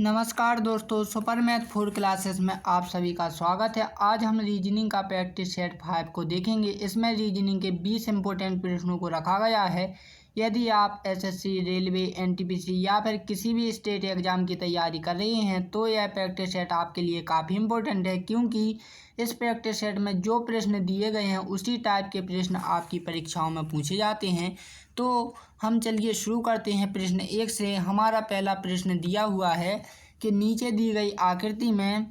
नमस्कार दोस्तों, super math 4 classes में आप सभी का स्वागत है। आज हम रीजनिंग का प्रैक्टिस सेट 5 को देखेंगे। इसमें रीजनिंग के 20 इंपॉर्टेंट प्रश्नों को रखा गया है। यदि आप एसएससी, रेलवे, एनटीपीसी या फिर किसी भी स्टेट एग्जाम की तैयारी कर रहे हैं तो यह प्रैक्टिस सेट आपके लिए काफ़ी इंपॉर्टेंट है, क्योंकि इस प्रैक्टिस सेट में जो प्रश्न दिए गए हैं उसी टाइप के प्रश्न आपकी परीक्षाओं में पूछे जाते हैं। तो हम चलिए शुरू करते हैं प्रश्न 1 से। हमारा पहला प्रश्न दिया हुआ है कि नीचे दी गई आकृति में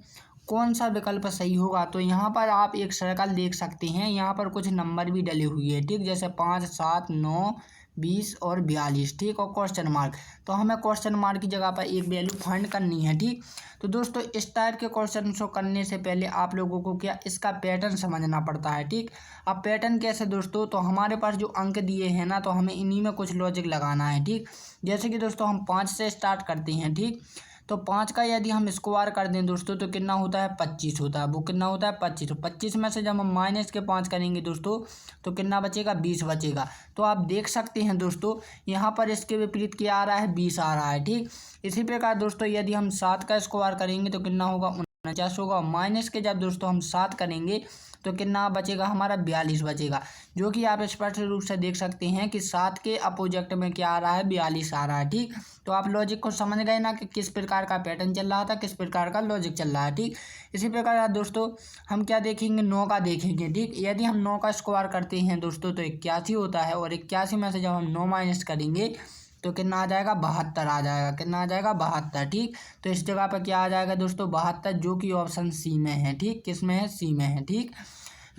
कौन सा विकल्प सही होगा। तो यहाँ पर आप एक सर्कल देख सकते हैं, यहाँ पर कुछ नंबर भी डले हुए हैं, ठीक, जैसे 5, 7, 9, 20 और 42, ठीक, और क्वेश्चन मार्क। तो हमें क्वेश्चन मार्क की जगह पर एक वैल्यू फाइंड करनी है, ठीक। तो दोस्तों इस टाइप के क्वेश्चन को करने से पहले आप लोगों को क्या इसका पैटर्न समझना पड़ता है, ठीक। अब पैटर्न कैसे दोस्तों, तो हमारे पास जो अंक दिए हैं ना, तो हमें इन्हीं में कुछ लॉजिक लगाना है, ठीक। जैसे कि दोस्तों हम 5 से स्टार्ट करते हैं, ठीक। तो 5 का यदि हम स्क्वायर कर दें दोस्तों तो कितना होता है, 25 होता है। वो कितना होता है, 25। तो 25 में से जब हम माइनस के 5 करेंगे दोस्तों तो कितना बचेगा, 20 बचेगा। तो आप देख सकते हैं दोस्तों यहाँ पर इसके विपरीत क्या आ रहा है, 20 आ रहा है, ठीक। इसी प्रकार दोस्तों यदि हम 7 का स्क्वायर करेंगे तो कितना होगा, 49 होगा। माइनस के जब दोस्तों हम 7 करेंगे तो कितना बचेगा हमारा, 42 बचेगा। जो कि आप स्पष्ट रूप से देख सकते हैं कि 7 के अपोजिट में क्या आ रहा है, 42 आ रहा है, ठीक। तो आप लॉजिक को समझ गए ना कि किस प्रकार का पैटर्न चल रहा था, किस प्रकार का लॉजिक चल रहा है, ठीक। इसी प्रकार दोस्तों हम क्या देखेंगे, 9 का देखेंगे, ठीक। यदि हम 9 का स्क्वायर करते हैं दोस्तों तो 81 होता है, और 81 में से जब हम 9 माइनस करेंगे तो कितना आ जाएगा, 72 आ जाएगा। कितना आ जाएगा, 72, ठीक। तो इस जगह पर क्या आ जाएगा दोस्तों, 72, जो कि ऑप्शन सी में है, ठीक। किस में है, सी में है, ठीक,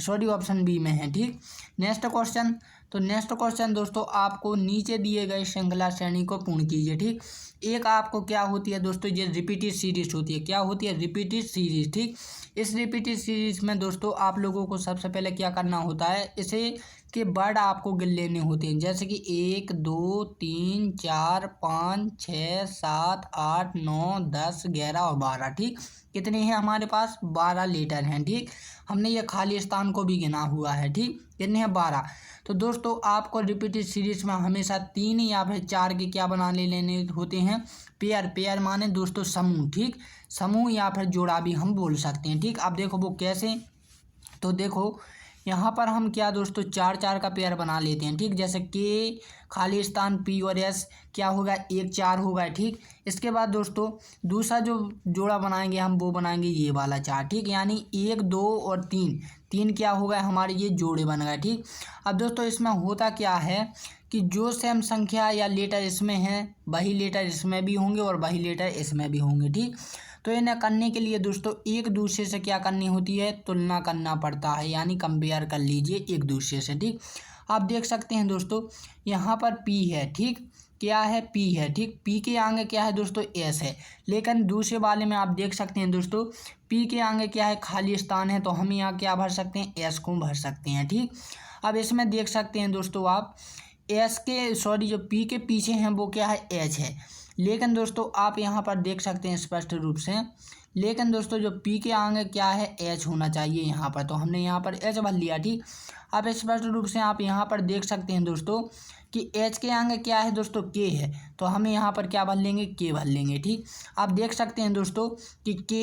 सॉरी ऑप्शन बी में है, ठीक। Next question. तो नेक्स्ट क्वेश्चन दोस्तों आपको नीचे दिए गए श्रृंखला श्रेणी को पूर्ण कीजिए, ठीक। एक आपको क्या होती है दोस्तों, ये रिपीटेड सीरीज होती है। क्या होती है, रिपीटेड सीरीज, ठीक। इस रिपीटेड सीरीज में दोस्तों आप लोगों को सबसे पहले क्या करना होता है, इसे के वर्ड आपको गिन लेने होते हैं, जैसे कि 1, 2, 3, 4, 5, 6, 7, 8, 9, 10, 11 और 12, ठीक। कितने हैं हमारे पास, 12 लीटर हैं, ठीक। हमने ये खाली स्थान को भी गिना हुआ है, ठीक। कितने हैं, 12। तो दोस्तों आपको रिपीटेड सीरीज में हमेशा 3 या फिर 4 के क्या बना लेने होते हैं, पेयर। पेयर माने दोस्तों समूह, ठीक। समूह या फिर जोड़ा भी हम बोल सकते हैं, ठीक। अब देखो वो कैसे, तो देखो यहाँ पर हम क्या दोस्तों 4 4 का पेयर बना लेते हैं, ठीक। जैसे के खाली स्थान पी और एस क्या होगा, 1 4 होगा, ठीक। इसके बाद दोस्तों दूसरा जो जोड़ा बनाएंगे हम वो बनाएंगे ये वाला 4, ठीक। यानी 1, 2 और 3, 3 क्या होगा हमारे, ये जोड़े बन गए, ठीक। अब दोस्तों इसमें होता क्या है कि जो सेम संख्या या लेटर इसमें है वही लेटर इसमें भी होंगे और वही लेटर इसमें भी होंगे, ठीक। तो इन्हें करने के लिए दोस्तों एक दूसरे से क्या करनी होती है, तुलना करना पड़ता है, यानी कंपेयर कर लीजिए एक दूसरे से, ठीक। आप देख सकते हैं दोस्तों यहाँ पर P है, ठीक। क्या है, P है, ठीक। P के आगे क्या है दोस्तों, S है। लेकिन दूसरे वाले में आप देख सकते हैं दोस्तों P के आगे क्या है, खाली स्थान है, तो हम यहाँ क्या भर सकते हैं, S को भर सकते हैं, ठीक। अब इसमें देख सकते हैं दोस्तों आप S के सॉरी जो P के पीछे हैं वो क्या है, H है। लेकिन दोस्तों आप यहाँ पर देख सकते हैं स्पष्ट रूप से, लेकिन दोस्तों जो P के आगे क्या है, H होना चाहिए यहाँ पर, तो हमने यहाँ पर H भर लिया, ठीक। अब स्पष्ट रूप से आप यहाँ पर देख सकते हैं दोस्तों कि H के आगे क्या है दोस्तों, K है, तो हम यहाँ पर क्या भर लेंगे, K भर लेंगे, ठीक। आप देख सकते हैं दोस्तों कि K,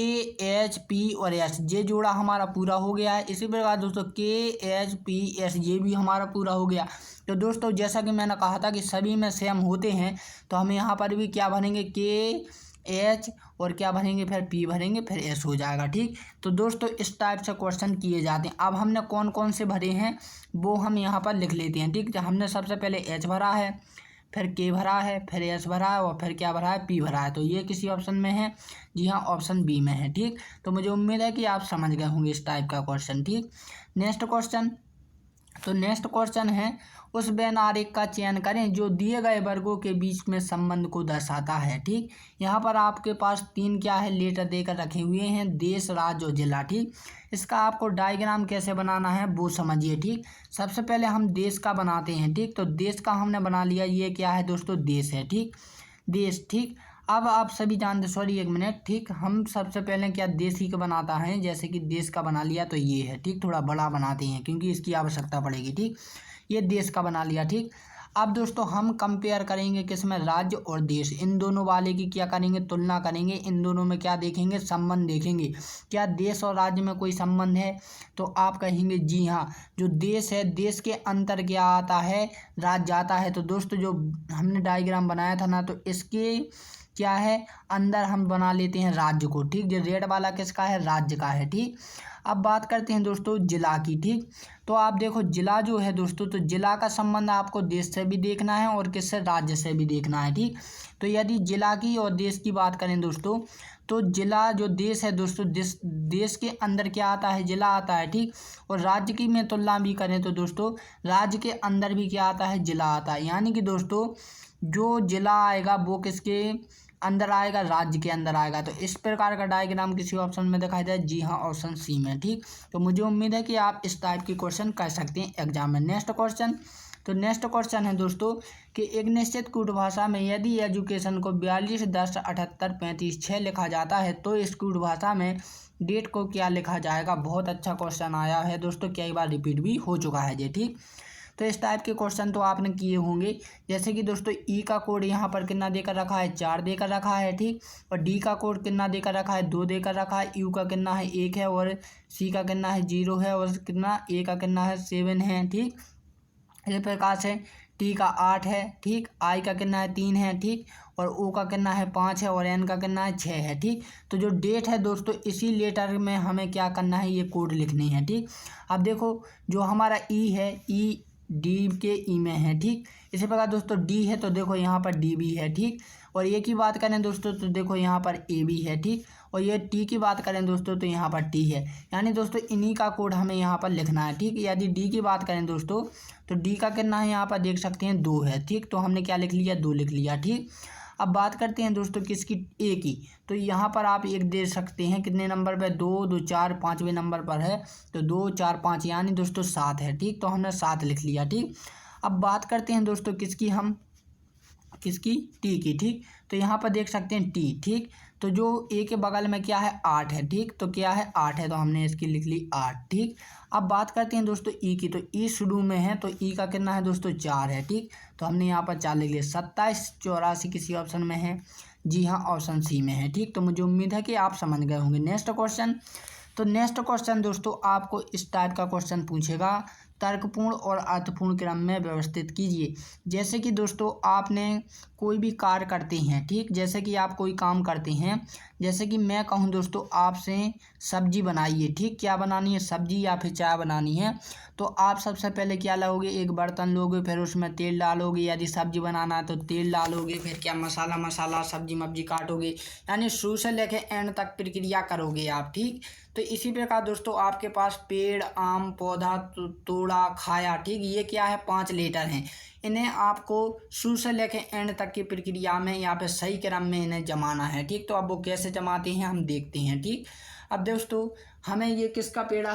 H, P और S ये जोड़ा हमारा पूरा हो गया है। इसी प्रकार दोस्तों K, H, P, S ये भी हमारा पूरा हो गया। तो दोस्तों जैसा कि मैंने कहा था कि सभी में सेम होते हैं, तो हम यहाँ पर भी क्या भरेंगे, K, H और क्या भरेंगे, फिर P भरेंगे, फिर S हो जाएगा, ठीक। तो दोस्तों इस टाइप से क्वेश्चन किए जाते हैं। अब हमने कौन कौन से भरे हैं वो हम यहाँ पर लिख लेते हैं, ठीक। हमने सबसे पहले H भरा है, फिर K भरा है, फिर S भरा है और फिर क्या भरा है, P भरा है। तो ये किसी ऑप्शन में है, जी हाँ ऑप्शन बी में है, ठीक। तो मुझे उम्मीद है कि आप समझ गए होंगे इस टाइप का क्वेश्चन, ठीक। Next question. तो नेक्स्ट क्वेश्चन है, उस वेन आरेख का चयन करें जो दिए गए वर्गों के बीच में संबंध को दर्शाता है, ठीक। यहाँ पर आपके पास 3 क्या है, लेटर देकर रखे हुए हैं, देश, राज्य और जिला, ठीक। इसका आपको डायग्राम कैसे बनाना है वो समझिए, ठीक। सबसे पहले हम देश का बनाते हैं, ठीक। तो देश का हमने बना लिया, ये क्या है दोस्तों, देश है, ठीक। देश, ठीक। अब आप सभी जानते, सॉरी एक मिनट, ठीक। हम सबसे पहले क्या देश ही का बनाता है, जैसे कि देश का बना लिया तो ये है, ठीक। थोड़ा बड़ा बनाते हैं क्योंकि इसकी आवश्यकता पड़ेगी, ठीक। ये देश का बना लिया, ठीक। अब दोस्तों हम कंपेयर करेंगे किसमें, राज्य और देश, इन दोनों वाले की क्या करेंगे, तुलना करेंगे। इन दोनों में क्या देखेंगे, संबंध देखेंगे। क्या देश और राज्य में कोई संबंध है, तो आप कहेंगे जी हाँ। जो देश है, देश के अंतर क्या आता है, राज्य आता है। तो दोस्तों जो हमने डायग्राम बनाया था ना, तो इसके क्या है, अंदर हम बना लेते हैं राज्य को। ठीक, जो रेड वाला किसका है, राज्य का है। ठीक, अब बात करते हैं दोस्तों जिला की। ठीक, तो आप देखो जिला जो है दोस्तों, तो जिला का संबंध आपको देश से भी देखना है और किससे, राज्य से भी देखना है। ठीक, तो यदि जिला की और देश की बात करें दोस्तों, तो जिला जो देश है दोस्तों, देश के अंदर क्या आता है, जिला आता है। ठीक, और राज्य की में तुलना भी करें तो दोस्तों राज्य के अंदर भी क्या आता है, जिला आता है। यानी कि दोस्तों जो जिला आएगा वो किसके अंदर आएगा, राज्य के अंदर आएगा। तो इस प्रकार का डायग्राम किसी ऑप्शन में दिखाई दे, जी हाँ ऑप्शन सी में। ठीक, तो मुझे उम्मीद है कि आप इस टाइप की क्वेश्चन कर सकते हैं एग्जाम में। नेक्स्ट क्वेश्चन, तो नेक्स्ट क्वेश्चन है दोस्तों कि एक निश्चित कूट भाषा में यदि एजुकेशन को 42 10 78 35 6 लिखा जाता है तो इस कूट भाषा में डेट को क्या लिखा जाएगा। बहुत अच्छा क्वेश्चन आया है दोस्तों, कई बार रिपीट भी हो चुका है ये। ठीक, तो इस टाइप के क्वेश्चन तो आपने किए होंगे। जैसे कि दोस्तों ई का कोड यहाँ पर कितना देकर रखा है, 4 देकर रखा है। ठीक, और डी का कोड कितना देकर रखा है, 2 देकर रखा है। यू का कितना है, 1 है। और सी का कितना है, 0 है। और कितना, ए का कितना है, 7 है। ठीक, इस प्रकार से टी का 8 है। ठीक, आई का कितना है, 3 है। ठीक, और ओ का कितना है, 5 है। और एन का कितना है, 6 है। ठीक, तो जो डेट है दोस्तों इसी लेटर में हमें क्या करना है, ये कोड लिखने हैं। ठीक, अब देखो जो हमारा ई है, ई डी के ई में है। ठीक, इसी प्रकार दोस्तों डी है तो देखो यहाँ पर डी भी है। ठीक, और ए की बात करें दोस्तों तो देखो यहाँ पर ए भी है। ठीक, और ये टी की बात करें दोस्तों तो यहाँ पर टी है। यानी दोस्तों इन्हीं का कोड हमें यहाँ पर लिखना है। ठीक, यदि डी की बात करें दोस्तों तो डी का कितना है, यहाँ पर देख सकते हैं 2 है। ठीक, तो हमने क्या लिख लिया, 2 लिख लिया। ठीक, अब बात करते हैं दोस्तों किसकी, ए की। तो यहाँ पर आप एक दे सकते हैं कितने नंबर पे, 2 2 4 5वें नंबर पर है। तो 2 4 5 यानी दोस्तों 7 है। ठीक, तो हमने 7 लिख लिया। ठीक, अब बात करते हैं दोस्तों किसकी, हम किसकी, टी की। ठीक, तो यहाँ पर देख सकते हैं टी। ठीक, तो जो ए के बगल में क्या है, 8 है। ठीक, तो क्या है, 8 है, तो हमने इसकी लिख ली 8। ठीक, अब बात करते हैं दोस्तों ई की। तो ई शुरू में है तो ई का कितना है दोस्तों, 4 है। ठीक, तो हमने यहाँ पर 4 लिख लिया। 27 84 किसी ऑप्शन में है, जी हाँ ऑप्शन सी में है। ठीक, तो मुझे उम्मीद है कि आप समझ गए होंगे। नेक्स्ट क्वेश्चन, तो नेक्स्ट क्वेश्चन दोस्तों आपको इस टाइप का क्वेश्चन पूछेगा, तर्कपूर्ण और अर्थपूर्ण क्रम में व्यवस्थित कीजिए। जैसे कि दोस्तों आपने कोई भी कार्य करते हैं। ठीक, जैसे कि आप कोई काम करते हैं, जैसे कि मैं कहूँ दोस्तों आपसे सब्जी बनाइए। ठीक, क्या बनानी है, सब्जी या फिर चाय बनानी है। तो आप सबसे पहले क्या लोगे, एक बर्तन लोगे, फिर उसमें तेल डालोगे। यदि सब्जी बनाना है तो तेल डालोगे, फिर क्या मसाला सब्जी मब्जी काटोगे। यानी शुरू से लेके एंड तक प्रक्रिया करोगे आप। ठीक, तो इसी प्रकार दोस्तों आपके पास पेड़, आम, पौधा, तोड़ा, खाया। ठीक, ये क्या है, 5 लेटर हैं। इन्हें आपको शुरू से लेके एंड तक की प्रक्रिया में या फिर सही क्रम में इन्हें जमाना है। ठीक, तो अब वो कैसे जमाते हैं हम देखते हैं। ठीक, अब दोस्तों हमें ये किसका पेड़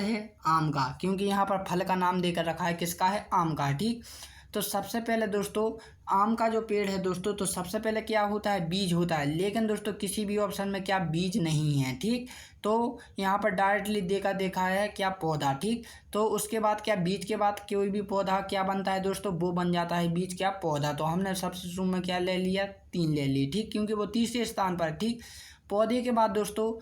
है आम का, क्योंकि यहाँ पर फल का नाम देकर रखा है, किसका है, आम का। ठीक, तो सबसे पहले दोस्तों आम का जो पेड़ है दोस्तों, तो सबसे पहले क्या होता है, बीज होता है। लेकिन दोस्तों किसी भी ऑप्शन में क्या बीज नहीं है। ठीक, तो यहाँ पर डायरेक्टली देखा है क्या, पौधा। ठीक, तो उसके बाद क्या, बीज के बाद कोई भी पौधा क्या बनता है दोस्तों, वो बन जाता है बीज, क्या, पौधा। तो हमने सबसे शुरू में क्या ले लिया, 3 ले ली। ठीक, क्योंकि वो तीसरे स्थान पर। ठीक, पौधे के बाद दोस्तों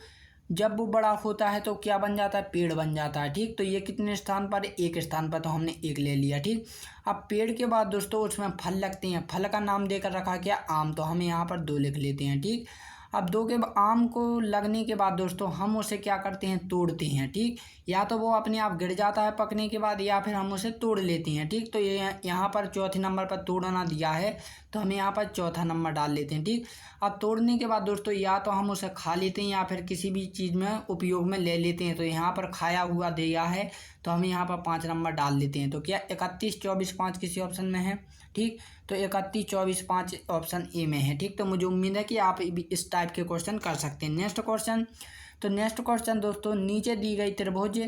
जब वो बड़ा होता है तो क्या बन जाता है, पेड़ बन जाता है। ठीक, तो ये कितने स्थान पर, एक स्थान पर, तो हमने 1 ले लिया। ठीक, अब पेड़ के बाद दोस्तों उसमें फल लगते हैं, फल का नाम देकर रखा क्या, आम, तो हम यहाँ पर 2 लिख लेते हैं। ठीक, अब 2 के आम को लगने के बाद दोस्तों हम उसे क्या करते हैं, तोड़ते हैं। ठीक, या तो वो अपने आप गिर जाता है पकने के बाद, या फिर हम उसे तोड़ लेते हैं। ठीक, तो ये यहाँ पर चौथे नंबर पर तोड़ना दिया है, तो हमें यहाँ पर चौथा नंबर डाल लेते हैं। ठीक, अब तोड़ने के बाद दोस्तों या तो हम उसे खा लेते हैं या फिर किसी भी चीज़ में उपयोग में ले लेते हैं। तो यहाँ पर खाया हुआ दिया है, तो हम यहाँ पर 5 नंबर डाल लेते हैं। तो क्या 31 24 5 किसी ऑप्शन में है। ठीक, तो 31 24 5 ऑप्शन ए में है। ठीक, तो मुझे उम्मीद है कि आप इस टाइप के क्वेश्चन कर सकते हैं। नेक्स्ट क्वेश्चन, तो नेक्स्ट क्वेश्चन दोस्तों नीचे दी गई त्रिभुज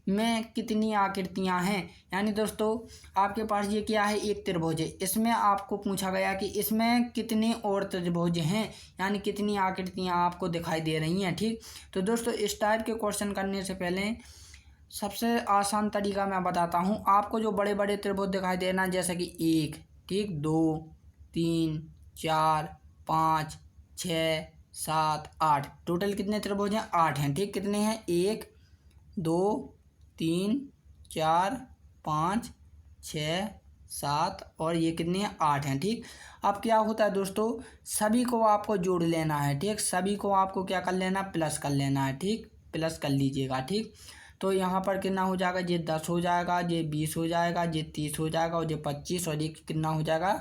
में कितनी आकृतियां हैं। यानी दोस्तों आपके पास ये क्या है, एक त्रिभुज है, इसमें आपको पूछा गया कि इसमें कितने और त्रिभुज हैं, यानी कितनी आकृतियां आपको दिखाई दे रही हैं। ठीक, तो दोस्तों इस टाइप के क्वेश्चन करने से पहले सबसे आसान तरीका मैं बताता हूँ आपको। जो बड़े बड़े त्रिभुज दिखाई देना, जैसे कि 1, ठीक, 2, 3, 4, 5, 6, 7, 8, टोटल कितने त्रिभुज हैं? 8 हैं, ठीक। कितने हैं? 1, 2, 3, 4, 5, 6, 7 और ये कितने हैं? 8 हैं, ठीक। अब क्या होता है दोस्तों, सभी को आपको जोड़ लेना है, ठीक। सभी को आपको क्या कर लेना? प्लस कर लेना है, ठीक। प्लस कर लीजिएगा, ठीक। तो यहाँ पर कितना हो जाएगा? ये 10 हो जाएगा, ये 20 हो जाएगा, ये 30 हो जाएगा और ये 25 और ये कितना हो जाएगा?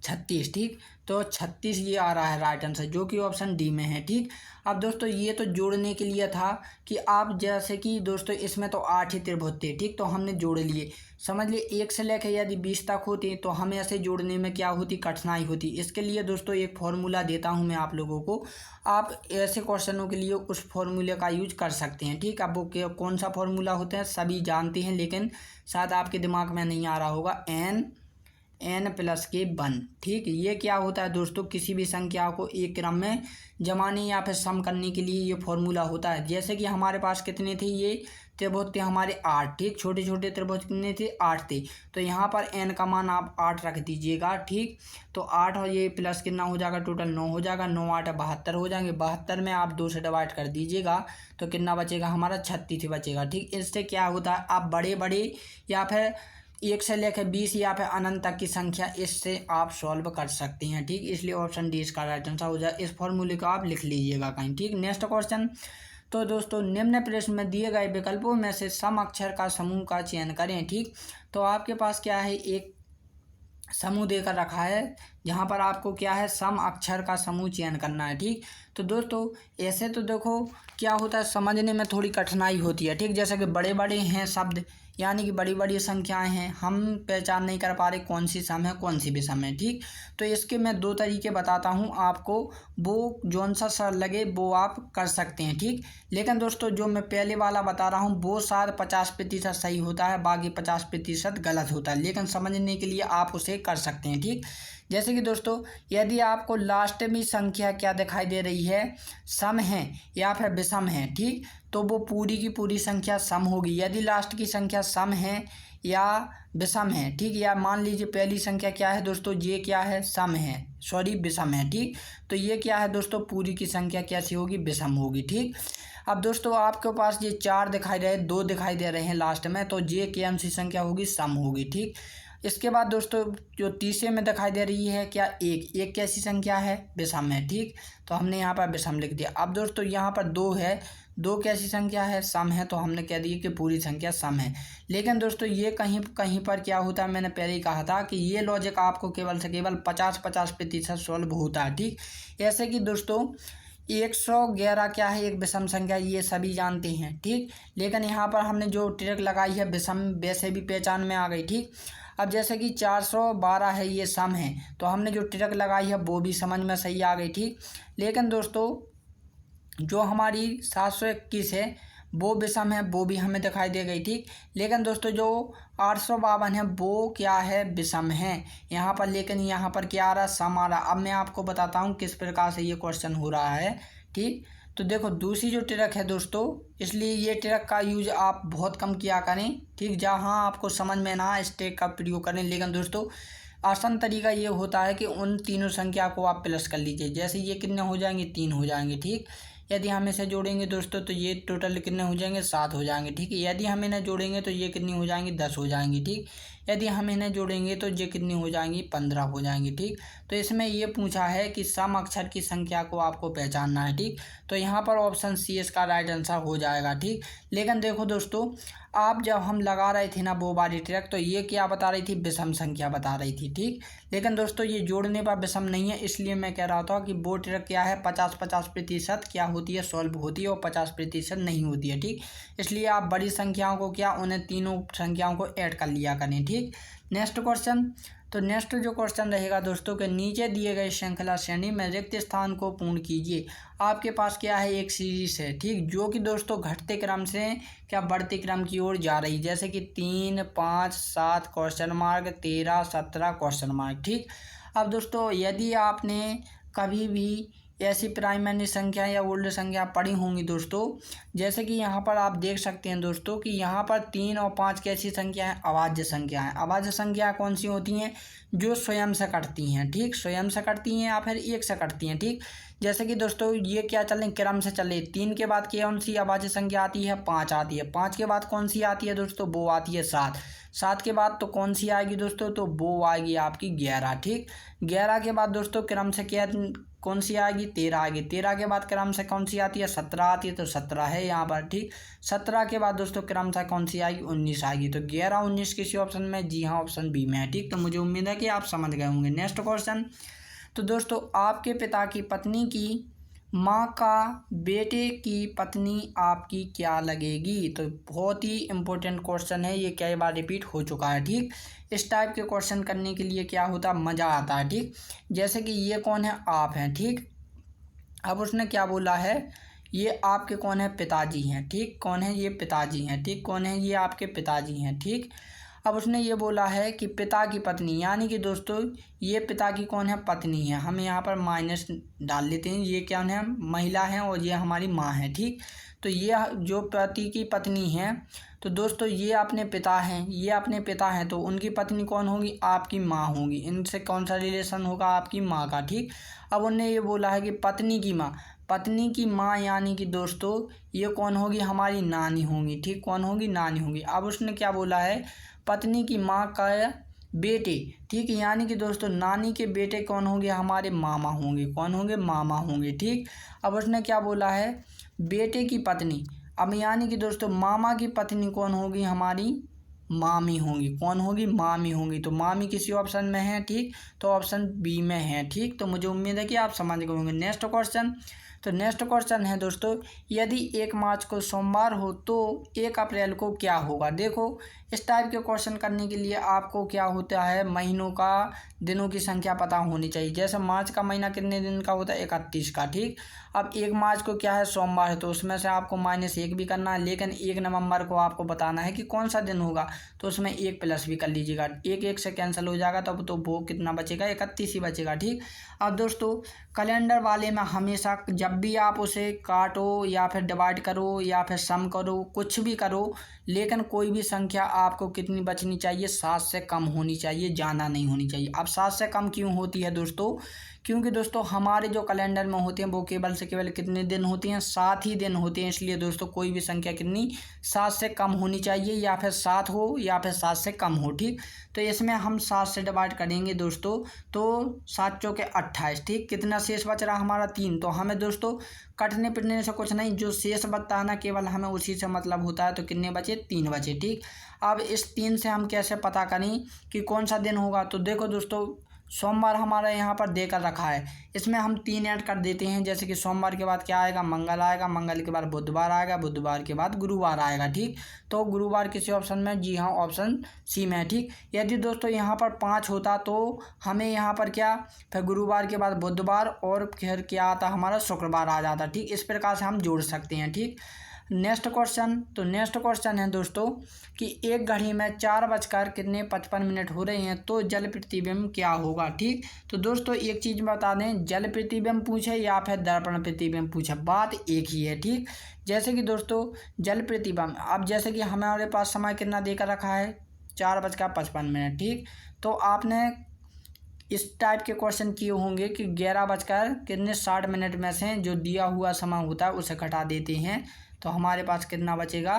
36, ठीक। तो 36 ये आ रहा है राइट आंसर, जो कि ऑप्शन डी में है, ठीक। अब दोस्तों ये तो जोड़ने के लिए था कि आप जैसे कि दोस्तों इसमें तो 8 ही त्रिभुज थे, ठीक। तो हमने जोड़ लिए, समझ लिए। 1 से लेकर यदि 20 तक होते तो हमें ऐसे जोड़ने में क्या होती? कठिनाई होती। इसके लिए दोस्तों एक फॉर्मूला देता हूं मैं आप लोगों को, आप ऐसे क्वेश्चनों के लिए उस फॉर्मूले का यूज कर सकते हैं, ठीक। अब वो कौन सा फॉर्मूला होता है सभी जानते हैं, लेकिन शायद आपके दिमाग में नहीं आ रहा होगा। n+1, ठीक। ये क्या होता है दोस्तों, किसी भी संख्या को एक क्रम में जमाने या फिर सम करने के लिए ये फॉर्मूला होता है। जैसे कि हमारे पास कितने थे? ये त्रिभुज थे हमारे 8, ठीक। छोटे छोटे त्रिभुज कितने थे? 8 थे। तो यहाँ पर n का मान आप 8 रख दीजिएगा, ठीक। तो 8 और ये प्लस कितना हो जाएगा? टोटल 9 हो जाएगा। 9 8 72 हो जाएंगे। 72 में आप 2 से डिवाइड कर दीजिएगा तो कितना बचेगा हमारा? 36 बचेगा, ठीक। इससे क्या होता है, आप बड़े बड़े या फिर 1 से लेकर 20 या फिर अनंत तक की संख्या इससे आप सॉल्व कर सकते हैं, ठीक। इसलिए ऑप्शन डी इसका राइट आंसर हो जाए। इस फॉर्मूले को आप लिख लीजिएगा कहीं, ठीक। Next question. तो दोस्तों निम्न प्रश्न में दिए गए विकल्पों में से सम अक्षर का समूह का चयन करें, ठीक। तो आपके पास क्या है? एक समूह देकर रखा है जहाँ पर आपको क्या है? सम अक्षर का समूह चयन करना है, ठीक। तो दोस्तों ऐसे तो देखो क्या होता है, समझने में थोड़ी कठिनाई होती है, ठीक। जैसे कि बड़े बड़े हैं शब्द, यानी कि बड़ी बड़ी संख्याएं हैं, हम पहचान नहीं कर पा रहे कौन सी सम है कौन सी विषम है, ठीक। तो इसके मैं 2 तरीके बताता हूँ आपको, वो जौन सा सरल लगे वो आप कर सकते हैं, ठीक। लेकिन दोस्तों जो मैं पहले वाला बता रहा हूँ वो शायद 50% सही होता है, बाकी 50% गलत होता है, लेकिन समझने के लिए आप उसे कर सकते हैं, ठीक। जैसे कि दोस्तों यदि आपको लास्ट में संख्या क्या दिखाई दे रही है? सम है या फिर विषम है, ठीक। तो वो पूरी की पूरी संख्या सम होगी। यदि लास्ट की संख्या सम है या विषम है, ठीक। या मान लीजिए पहली संख्या क्या है दोस्तों? ये क्या है? सम है, सॉरी विषम है, ठीक। तो ये क्या है दोस्तों? पूरी की संख्या कैसी होगी? विषम होगी, ठीक। अब दोस्तों आपके पास ये 4 दिखाई दे रहे, 2 दिखाई दे रहे हैं लास्ट में, तो ये कौन सी संख्या होगी? सम होगी, ठीक। इसके बाद दोस्तों जो तीसरे में दिखाई दे रही है क्या? एक कैसी संख्या है? विषम है, ठीक। तो हमने यहाँ पर विषम लिख दिया। अब दोस्तों यहाँ पर 2 है, 2 कैसी संख्या है? सम है, तो हमने कह दिया कि पूरी संख्या सम है। लेकिन दोस्तों ये कहीं कहीं पर क्या होता है, मैंने पहले ही कहा था कि ये लॉजिक आपको केवल से केवल 50% सॉल्व होता है, ठीक। ऐसे कि दोस्तों 111 क्या है? एक विषम संख्या, ये सभी जानते हैं, ठीक। लेकिन यहाँ पर हमने जो ट्रिक लगाई है विषम, वैसे भी पहचान में आ गई, ठीक। अब जैसे कि 412 है, ये सम है, तो हमने जो ट्रिक लगाई है वो भी समझ में सही आ गई, ठीक। लेकिन दोस्तों जो हमारी 721 है वो विषम है, वो भी हमें दिखाई दे गई, ठीक। लेकिन दोस्तों जो 852 है वो क्या है? विषम है यहाँ पर। लेकिन यहाँ पर क्या आ रहा? सम आ रहा। अब मैं आपको बताता हूँ किस प्रकार से ये क्वेश्चन हो रहा है, ठीक। तो देखो दूसरी जो ट्रिक है दोस्तों, इसलिए ये ट्रिक का यूज आप बहुत कम किया करें, ठीक। जहाँ आपको समझ में ना इस ट्रिक का प्रयोग करें। लेकिन दोस्तों आसान तरीका ये होता है कि उन तीनों संख्या को आप प्लस कर लीजिए। जैसे ये कितने हो जाएंगे? 3 हो जाएंगे, ठीक। यदि हम इसे जोड़ेंगे दोस्तों तो ये टोटल कितने हो जाएंगे? 7 हो जाएंगे, ठीक है। यदि हम इन्हें जोड़ेंगे तो ये कितनी हो जाएंगी? 10 हो जाएंगी, ठीक। यदि हम इन्हें जोड़ेंगे तो ये कितनी हो जाएंगी? 15 हो जाएंगी, ठीक। तो इसमें ये पूछा है कि सम अक्षर की संख्या को आपको पहचानना है, ठीक। तो यहाँ पर ऑप्शन सी इसका राइट आंसर हो जाएगा, ठीक। लेकिन देखो दोस्तों आप जब हम लगा रहे थे ना वो वाली ट्रिक, तो ये क्या बता रही थी? विषम संख्या बता रही थी, ठीक। लेकिन दोस्तों ये जोड़ने पर विषम नहीं है, इसलिए मैं कह रहा था कि वो ट्रिक क्या है? 50% क्या होती है? सॉल्व होती है, और 50% नहीं होती है, ठीक। इसलिए आप बड़ी संख्याओं को क्या, उन्हें तीनों संख्याओं को ऐड कर लिया करें, ठीक। Next question. तो नेक्स्ट जो क्वेश्चन रहेगा दोस्तों के नीचे दिए गए श्रृंखला श्रेणी में रिक्त स्थान को पूर्ण कीजिए। आपके पास क्या है? एक सीरीज है, ठीक, जो कि दोस्तों घटते क्रम से क्या बढ़ते क्रम की ओर जा रही, जैसे कि 3, 5, 7 क्वेश्चन मार्क, 13, 17 क्वेश्चन मार्क, ठीक। अब दोस्तों यदि आपने कभी भी ऐसी प्राइमरी संख्या या ओल्ड संख्या पढ़ी होंगी दोस्तों। जैसे कि यहाँ पर आप देख सकते हैं दोस्तों कि यहाँ पर 3 और 5 कैसी संख्या है, अभाज्य संख्या है। अभाज्य संख्या कौन सी होती हैं, जो स्वयं से कटती हैं, ठीक, स्वयं से कटती हैं या फिर एक से कटती हैं, ठीक। जैसे कि दोस्तों ये क्या चलें, क्रम से चले। 3 के बाद कौन सी अभाज्य संख्या आती है, 5 आती है। 5 के बाद कौन सी आती है दोस्तों, वो आती है 7। 7 के बाद तो कौन सी आएगी दोस्तों, तो वो आएगी आपकी 11, ठीक। 11 के बाद दोस्तों क्रम से क्या कौन सी आएगी, 13 आएगी। 13 के बाद क्रम से कौन सी आती है, 17 आती है, तो 17 है यहाँ पर, ठीक। 17 के बाद दोस्तों क्रम से कौन सी आएगी, 19 आएगी। तो 11 19 किसी ऑप्शन में, जी हाँ ऑप्शन बी में है, ठीक। तो मुझे उम्मीद है कि आप समझ गए होंगे। नेक्स्ट क्वेश्चन, तो दोस्तों आपके पिता की पत्नी की माँ का बेटे की पत्नी आपकी क्या लगेगी। तो बहुत ही इम्पोर्टेंट क्वेश्चन है, ये कई बार रिपीट हो चुका है, ठीक। इस टाइप के क्वेश्चन करने के लिए क्या होता है, मज़ा आता है, ठीक। जैसे कि ये कौन है, आप हैं, ठीक। अब उसने क्या बोला है, ये आपके कौन है, पिताजी हैं, ठीक। कौन है, ये पिताजी हैं, ठीक। कौन है, ये आपके पिताजी हैं, ठीक। अब उसने ये बोला है कि पिता की पत्नी, यानी कि दोस्तों ये पिता की कौन है, पत्नी है। हम यहाँ पर माइनस डाल लेते हैं, ये क्या है, महिला है और ये हमारी माँ है, ठीक। तो ये जो पति की पत्नी है, तो दोस्तों ये अपने पिता हैं, ये अपने पिता हैं, तो उनकी पत्नी कौन होगी, आपकी माँ होगी। इनसे कौन सा रिलेशन होगा, आपकी माँ का, ठीक। अब उन्होंने ये बोला है कि पत्नी की माँ, पत्नी की माँ यानी कि दोस्तों ये कौन होगी, हमारी नानी होंगी, ठीक। कौन होगी, नानी होंगी। अब उसने क्या बोला है, पत्नी की माँ का बेटे, ठीक, यानी कि दोस्तों नानी के बेटे कौन होंगे, हमारे मामा होंगे। कौन होंगे, मामा होंगे, ठीक। अब उसने क्या बोला है, बेटे की पत्नी, अब यानी कि दोस्तों मामा की पत्नी कौन होगी, हमारी मामी होंगी। कौन होगी, मामी होंगी। तो मामी किसी ऑप्शन में है, ठीक, तो ऑप्शन बी में है, ठीक। तो मुझे उम्मीद है कि आप समझ गए होंगे। नेक्स्ट क्वेश्चन, तो नेक्स्ट क्वेश्चन है दोस्तों, यदि 1 मार्च को सोमवार हो तो 1 अप्रैल को क्या होगा। देखो इस टाइप के क्वेश्चन करने के लिए आपको क्या होता है, महीनों का, दिनों की संख्या पता होनी चाहिए। जैसे मार्च का महीना कितने दिन का होता है, 31 का, ठीक। अब 1 मार्च को क्या है, सोमवार है, तो उसमें से आपको -1 भी करना है। लेकिन 1 नवंबर को आपको बताना है कि कौन सा दिन होगा, तो उसमें 1 प्लस भी कर लीजिएगा। 1 1 से कैंसिल हो जाएगा, तब तो वो कितना बचेगा, 31 ही बचेगा, ठीक। अब दोस्तों कैलेंडर वाले में हमेशा जब भी आप उसे काटो या फिर डिवाइड करो या फिर सम करो, कुछ भी करो, लेकिन कोई भी संख्या आपको कितनी बचनी चाहिए, 7 से कम होनी चाहिए, ज़्यादा नहीं होनी चाहिए। अब 7 से कम क्यों होती है दोस्तों, क्योंकि दोस्तों हमारे जो कैलेंडर में होते हैं वो केवल से केवल कितने दिन होते हैं, 7 ही दिन होते हैं। इसलिए दोस्तों कोई भी संख्या कितनी, 7 से कम होनी चाहिए, या फिर 7 हो या फिर 7 से कम हो, ठीक। तो इसमें हम 7 से डिवाइड करेंगे दोस्तों, तो 7 चौके 28, ठीक। कितना शेष बच रहा हमारा, 3। तो हमें दोस्तों कटने पिटने से कुछ नहीं, जो शेष बचता है ना केवल हमें उसी से मतलब होता है। तो कितने बचे, 3 बचे, ठीक। अब इस 3 से हम कैसे पता करें कि कौन सा दिन होगा। तो देखो दोस्तों सोमवार हमारा यहाँ पर देकर रखा है, इसमें हम 3 ऐड कर देते हैं। जैसे कि सोमवार के बाद क्या आएगा, मंगल आएगा, मंगल के बाद बुधवार आएगा, बुधवार के बाद गुरुवार आएगा, ठीक। तो गुरुवार किसी ऑप्शन में, जी हाँ ऑप्शन सी में है, ठीक। यदि दोस्तों यहाँ पर 5 होता तो हमें यहाँ पर क्या, फिर गुरुवार के बाद बुधवार और फिर क्या आता, हमारा शुक्रवार आ जाता, ठीक। इस प्रकार से हम जोड़ सकते हैं, ठीक। नेक्स्ट क्वेश्चन, तो नेक्स्ट क्वेश्चन है दोस्तों कि एक घड़ी में 4:55 हो रहे हैं, तो जल प्रतिबिंब क्या होगा, ठीक। तो दोस्तों एक चीज़ बता दें, जल प्रतिबिंब पूछे या फिर दर्पण प्रतिबिंब पूछे, बात एक ही है, ठीक। जैसे कि दोस्तों जल प्रतिबिंब, अब जैसे कि हमारे पास समय कितना देकर रखा है, 4:55, ठीक। तो आपने इस टाइप के क्वेश्चन किए होंगे कि 11:60 में से जो दिया हुआ समय होता है उसे घटा देते हैं, तो हमारे पास कितना बचेगा,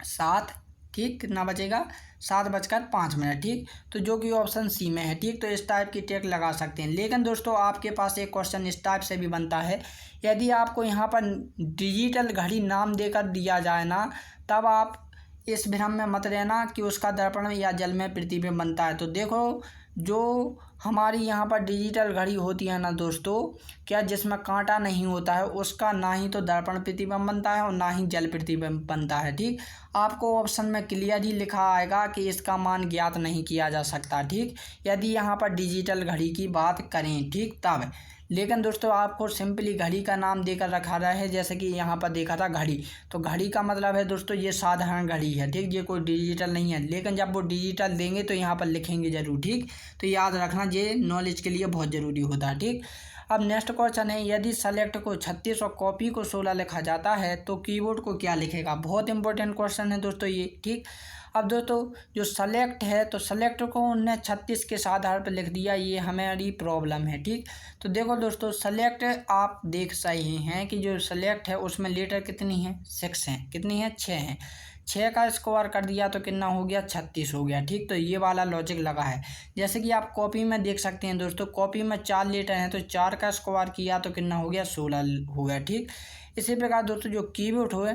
7, ठीक। कितना बचेगा, 7:05, ठीक। तो जो कि ऑप्शन सी में है, ठीक। तो इस टाइप की ट्रिक लगा सकते हैं। लेकिन दोस्तों आपके पास एक क्वेश्चन इस टाइप से भी बनता है, यदि आपको यहाँ पर डिजिटल घड़ी नाम देकर दिया जाए ना, तब आप इस भ्रम में मत रहना कि उसका दर्पण या जल में प्रतिबिंब बनता है। तो देखो जो हमारी यहाँ पर डिजिटल घड़ी होती है ना दोस्तों, क्या जिसमें कांटा नहीं होता है उसका ना ही तो दर्पण प्रतिबिंब बनता है और ना ही जल प्रतिबिंब बनता है, ठीक। आपको ऑप्शन में क्लियर ही लिखा आएगा कि इसका मान ज्ञात नहीं किया जा सकता, ठीक, यदि यहाँ पर डिजिटल घड़ी की बात करें, ठीक, तब। लेकिन दोस्तों आपको सिंपली घड़ी का नाम देकर रखा रहा है, जैसे कि यहाँ पर देखा था घड़ी, तो घड़ी का मतलब है दोस्तों ये साधारण घड़ी है, ठीक, ये कोई डिजिटल नहीं है। लेकिन जब वो डिजिटल देंगे तो यहाँ पर लिखेंगे जरूर, ठीक। तो याद रखना, ये नॉलेज के लिए बहुत ज़रूरी होता है, ठीक। अब नेक्स्ट क्वेश्चन है, यदि सेलेक्ट को 36 और कॉपी को 16 लिखा जाता है तो कीबोर्ड को क्या लिखेगा। बहुत इंपॉर्टेंट क्वेश्चन है दोस्तों ये, ठीक। अब दोस्तों जो सेलेक्ट है तो सेलेक्ट को उन्होंने 36 के आधार पर लिख दिया, ये हमारी प्रॉब्लम है, ठीक। तो देखो दोस्तों सेलेक्ट आप देख सही हैं कि जो सेलेक्ट है उसमें लेटर कितनी है, 6 हैं, कितनी है, 6 हैं। 6 का स्क्वायर कर दिया तो कितना हो गया, 36 हो गया, ठीक। तो ये वाला लॉजिक लगा है। जैसे कि आप कॉपी में देख सकते हैं दोस्तों, कॉपी में 4 लेटर हैं तो 4 का स्क्वायर किया तो कितना हो गया, 16 हो गया, ठीक। इसी प्रकार दोस्तों जो कीबोर्ड हुए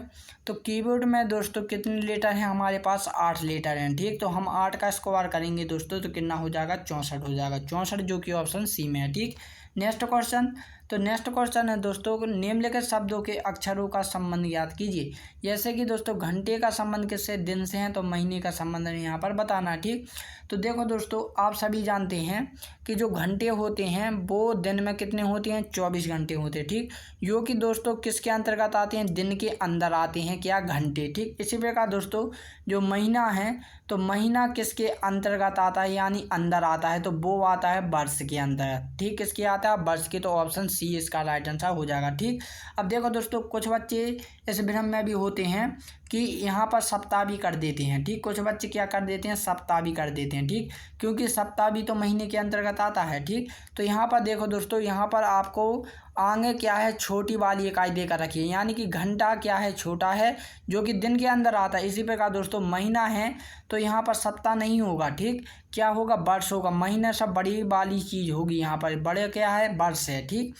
तो कीबोर्ड में दोस्तों कितने लेटर हैं, हमारे पास 8 लेटर हैं, ठीक। तो हम 8 का स्क्वायर करेंगे दोस्तों तो कितना हो जाएगा, 64 हो जाएगा, 64, जो कि ऑप्शन सी में है, ठीक। नेक्स्ट क्वेश्चन, तो नेक्स्ट क्वेश्चन है दोस्तों, निम्नलिखित शब्दों के अक्षरों का संबंध याद कीजिए। जैसे कि दोस्तों घंटे का संबंध किससे, दिन से है, तो महीने का संबंध यहाँ पर बताना, ठीक। तो देखो दोस्तों आप सभी जानते हैं कि जो घंटे होते हैं वो दिन में कितने होते हैं, 24 घंटे होते हैं, ठीक। जो कि दोस्तों किसके अंतर्गत आते हैं, दिन के अंदर आते हैं, क्या, घंटे, ठीक। इसी प्रकार दोस्तों जो महीना है तो महीना किसके अंतर्गत आता है, यानी अंदर आता है, तो वो आता है वर्ष के अंतर्गत, ठीक। किसके आता है, वर्ष के, तो ऑप्शन सी इसका राइट आंसर हो जाएगा, ठीक। अब देखो दोस्तों कुछ बच्चे इस भ्रम में भी होते हैं कि यहाँ पर सप्ताह भी कर देते हैं, ठीक। कुछ बच्चे क्या कर देते हैं, सप्ताह भी कर देते हैं, ठीक, क्योंकि सप्ताह भी तो महीने के अंतर्गत आता है, ठीक। तो यहाँ पर देखो दोस्तों, यहाँ पर आपको आगे क्या है, छोटी वाली इकाई देकर रखिए, यानी कि घंटा क्या है, छोटा है, जो कि दिन के अंदर आता है। इसी प्रकार दोस्तों महीना है तो यहाँ पर सप्ताह नहीं होगा, ठीक, क्या होगा, वर्ष होगा। महीना सब बड़ी वाली चीज़ होगी, यहाँ पर बड़े क्या है, वर्ष है, ठीक।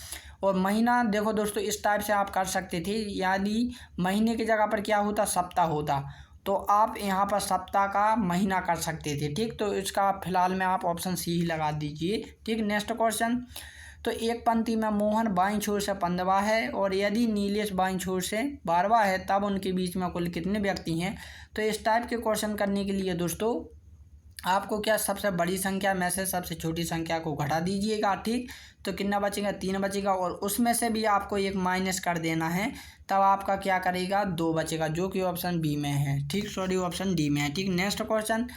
और महीना देखो दोस्तों इस टाइप से आप कर सकते थे, यानी महीने की जगह पर क्या होता, सप्ताह होता, तो आप यहाँ पर सप्ताह का महीना कर सकते थे, ठीक। तो इसका फिलहाल में आप ऑप्शन सी ही लगा दीजिए, ठीक। नेक्स्ट क्वेश्चन, तो एक पंक्ति में मोहन बाईं छोर से 15वां है और यदि नीलेश बाईं छोर से 12वां है तब उनके बीच में कुल कितने व्यक्ति हैं। तो इस टाइप के क्वेश्चन करने के लिए दोस्तों आपको क्या, सबसे बड़ी संख्या में से सबसे छोटी संख्या को घटा दीजिएगा, ठीक। तो कितना बचेगा, 3 बचेगा, और उसमें से भी आपको एक माइनस कर देना है, तब आपका क्या करेगा, 2 बचेगा, जो कि ऑप्शन बी में है, ठीक, सॉरी ऑप्शन डी में है, ठीक। नेक्स्ट क्वेश्चन,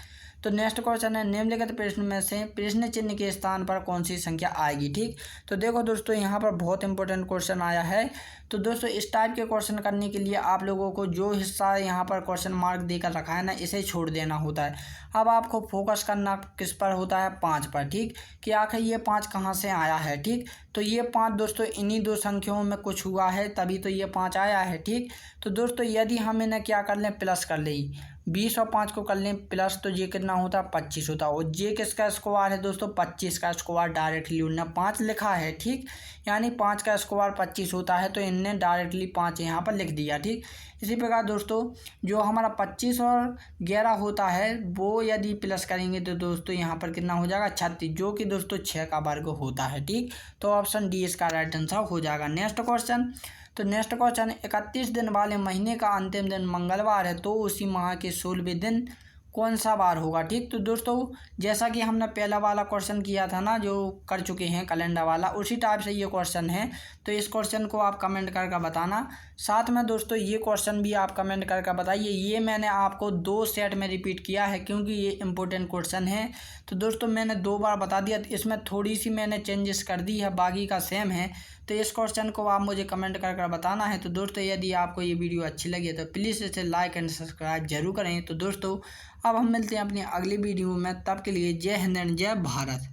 तो नेक्स्ट क्वेश्चन है, निम्नलिखित प्रश्न में से प्रश्न चिन्ह के स्थान पर कौन सी संख्या आएगी, ठीक। तो देखो दोस्तों यहाँ पर बहुत इंपॉर्टेंट क्वेश्चन आया है। तो दोस्तों इस टाइप के क्वेश्चन करने के लिए आप लोगों को जो हिस्सा यहाँ पर क्वेश्चन मार्क देकर रखा है ना, इसे छोड़ देना होता है। अब आपको फोकस करना किस पर होता है, 5 पर, ठीक, कि आखिर ये 5 कहाँ से आया है, ठीक। तो ये 5 दोस्तों इन्हीं 2 संख्याओं में कुछ हुआ है तभी तो ये 5 आया है, ठीक। तो दोस्तों यदि हम इन्हें क्या कर लें, प्लस कर लें, 20 और 5 को कर लें प्लस, तो ये कितना होता है, 25 होता है। और जे किसका स्क्वायर है दोस्तों, 25 का स्क्वायर डायरेक्टली उन्होंने 5 लिखा है, ठीक, यानी 5 का स्क्वायर 25 होता है, तो इनने डायरेक्टली 5 यहाँ पर लिख दिया, ठीक। इसी प्रकार दोस्तों जो हमारा 25 और 11 होता है वो यदि प्लस करेंगे तो दोस्तों यहाँ पर कितना हो जाएगा, 36, जो कि दोस्तों 6 का वर्ग होता है, ठीक। तो ऑप्शन डी इसका राइट आंसर हो जाएगा। नेक्स्ट क्वेश्चन, तो नेक्स्ट क्वेश्चन, 31 दिन वाले महीने का अंतिम दिन मंगलवार है तो उसी माह के 16वें दिन कौन सा बार होगा, ठीक। तो दोस्तों जैसा कि हमने पहला वाला क्वेश्चन किया था ना, जो कर चुके हैं कैलेंडर वाला, उसी टाइप से ये क्वेश्चन है। तो इस क्वेश्चन को आप कमेंट करके बताना। साथ में दोस्तों ये क्वेश्चन भी आप कमेंट करके बताइए। ये मैंने आपको 2 सेट में रिपीट किया है क्योंकि ये इंपॉर्टेंट क्वेश्चन है। तो दोस्तों मैंने 2 बार बता दिया, इसमें थोड़ी सी मैंने चेंजेस कर दी है, बाकी का सेम है। तो इस क्वेश्चन को आप मुझे कमेंट कर बताना है। तो दोस्तों यदि आपको ये वीडियो अच्छी लगी तो प्लीज़ इसे लाइक एंड सब्सक्राइब जरूर करें। तो दोस्तों अब हम मिलते हैं अपनी अगली वीडियो में, तब के लिए जय हिंद एंड जय भारत।